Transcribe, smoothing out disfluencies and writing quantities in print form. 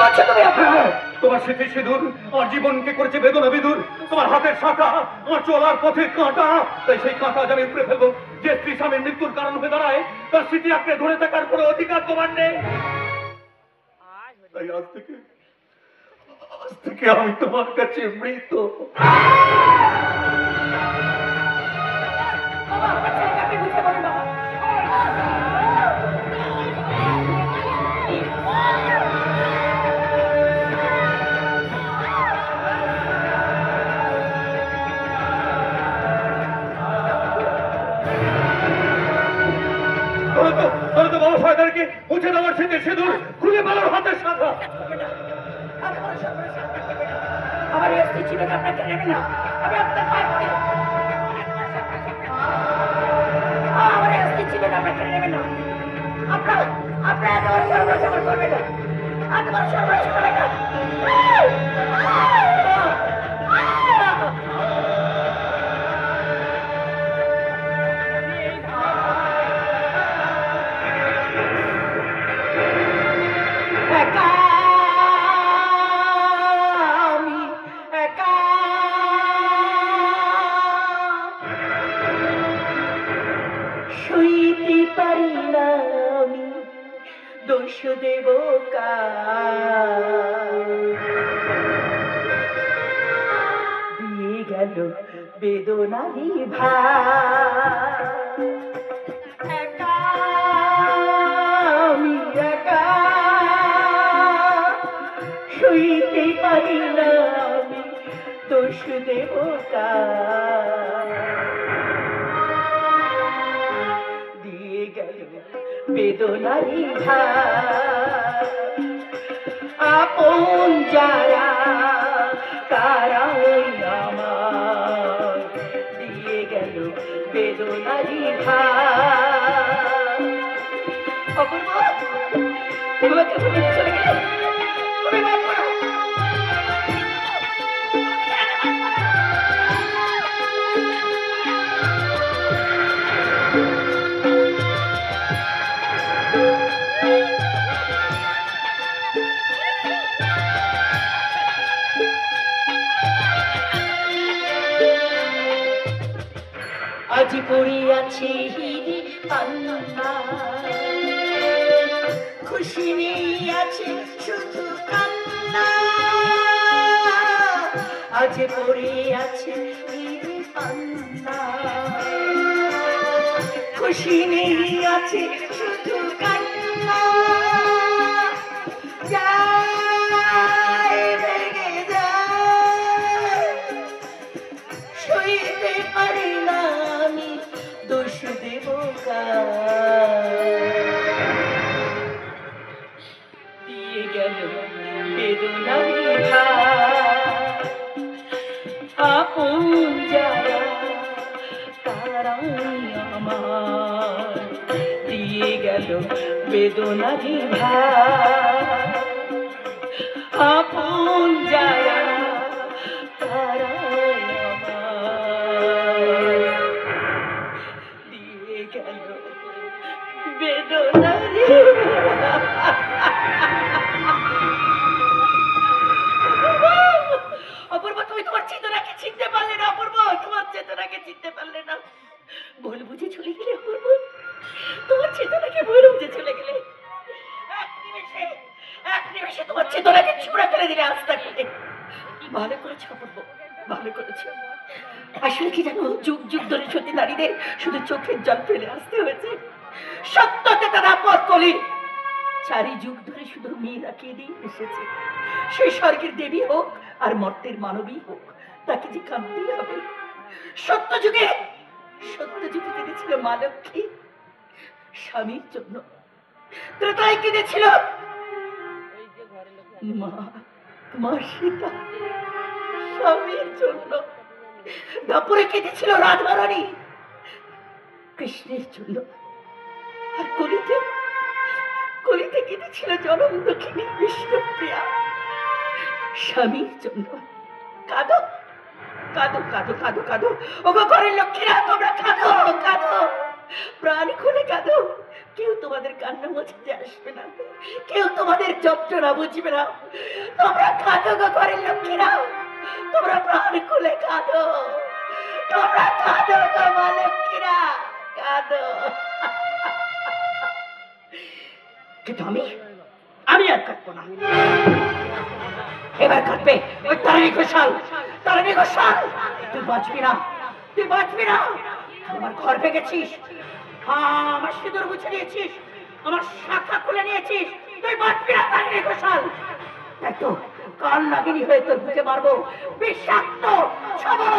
বলছো তুমি? তোমার স্মৃতি সিঁদুর আমার জীবনকে করেছে বেদনা বিদুর। তোমার হাতের শাখা আমার চলার পথে কাঁটা। তাই সেই কাঁটা আমি উপড়ে ফেলবো। যে স্ত্রী স্বামীর মৃত্যুর কারণ হয়ে দাঁড়ায় তার স্মৃতি আঁকড়ে ধরে থাকার কোনো অধিকার তোমার নেই। তাই আজ থেকে আমি তোমার কাছে মৃত। আপনি বুঝতে পারেন বাবা। বাবা সরকারকে মুছে দেওয়ার স্মৃতি সিঁদুর খুলে ফেলার হাতের শাখা। আমার স্ত্রী ছিল না, আপনাকে নেবে না। আমি আপনার পায়ে পড়ি। আমার স্ত্রী ছিল না, আপনাকে নেবে না। আপনার এত বড় সর্বনাশ আমার করবে না। এত বড় সর্বনাশ করবে না। সইতে পারি না আমি দোষ দেব দিয়ে গেল বেদনারি ভাই। একা আমি একা সইতে পারি না আমি দোষ দেব দিয়ে গেল বেদনারি ভাই। আপন যারা তারাই আমার দিয়ে গেল বেদনারি ভাই। অপূর্ব তোমাকে চলে গেল। আজ পড়িয়াছে হিরে পান্না, খুশি নেই আছে শুধু কান্না। আজ পড়িয়াছে হিরে পান্না, খুশি নেই আছে শুধু কান্না। যায় ভেঙে যায় সইতে পারি না আমি দোষ দেব দিয়ে গেল বেদনারি ভাই। আপন যারা তারাই আমার দিয়ে গেল বেদনারি ভাই। আপন যারা তারাই আমার দিয়ে গেল বেদনারি। অপূর্ব তুমি তোমার চেতনাকে চিনতে পারলে না। অপূর্ব তোমার চেতনাকে চিনতে পারলে না। ভুল বুঝে চলে গেলে অপূর্ব, তোমার চেতনাকে ভুল বুঝে চলে গেলে। এক নিমেষে তোমার চেতনাকে ছুঁড়ে ফেলে দিলে আস্তা করে। ভালো করেছো অপূর্ব, ভালো করেছো। আসলে কি জানো, যুগ যুগ ধরে সত্যি নারীদের শুধু চোখের জল ফেলে আসতে হয়েছে। সত্যতে তারা পথ কলি চারি যুগ ধরে শুধু মেয়েরাকে দিয়ে এসেছে। সে স্বর্গের দেবী হোক আর মর্তের মানবী হোক, তাকে যে কাঁদতেই হবে। সত্য যুগে কেঁদেছিল মা লক্ষ্মী স্বামীর জন্য, ত্রেতায় কেঁদেছিল মা সীতা স্বামীর জন্য, দাপরে কেঁদেছিল রাধারানী কৃষ্ণের জন্য, আর কলিতে কেঁদেছিল জনম দক্ষিণী বিষ্ণুপ্রিয়া স্বামীর জন্য। কাঁদো কাঁদো কাঁদো কাঁদো কাঁদো, ওগো ঘরের লক্ষ্মীরা, তোমরা কাঁদো কাঁদো, প্রাণ খুলে কাঁদো। কেউ তোমাদের কান্না মোছাতে আসবে না, কেউ তোমাদের যন্ত্রণা বুঝবে না। তোমরা কাঁদো গো ঘরের লক্ষ্মীরা, তোমরা প্রাণ খুলে কাঁদো, তোমরা কাঁদো গো মা লক্ষ্মীরা, কাঁদো। কিন্তু আমি আমি আর কাঁদবো না। এবার কাঁদবে ওই তারিণী ঘোষাল। তারিণী ঘোষাল, তুই বাঁচবি না, তুই বাঁচবি না। আমার ঘর ভেঙেছিস, হ্যাঁ আমার সিঁদুর মুছে দিয়েছিস, আমার শাখা খুলে নিয়েছিস, তুই বাঁচবি না তারিণী ঘোষাল। তাই তো কাল নাগিনী হয়ে তোর বুকে মারবো বিষাক্ত সবল।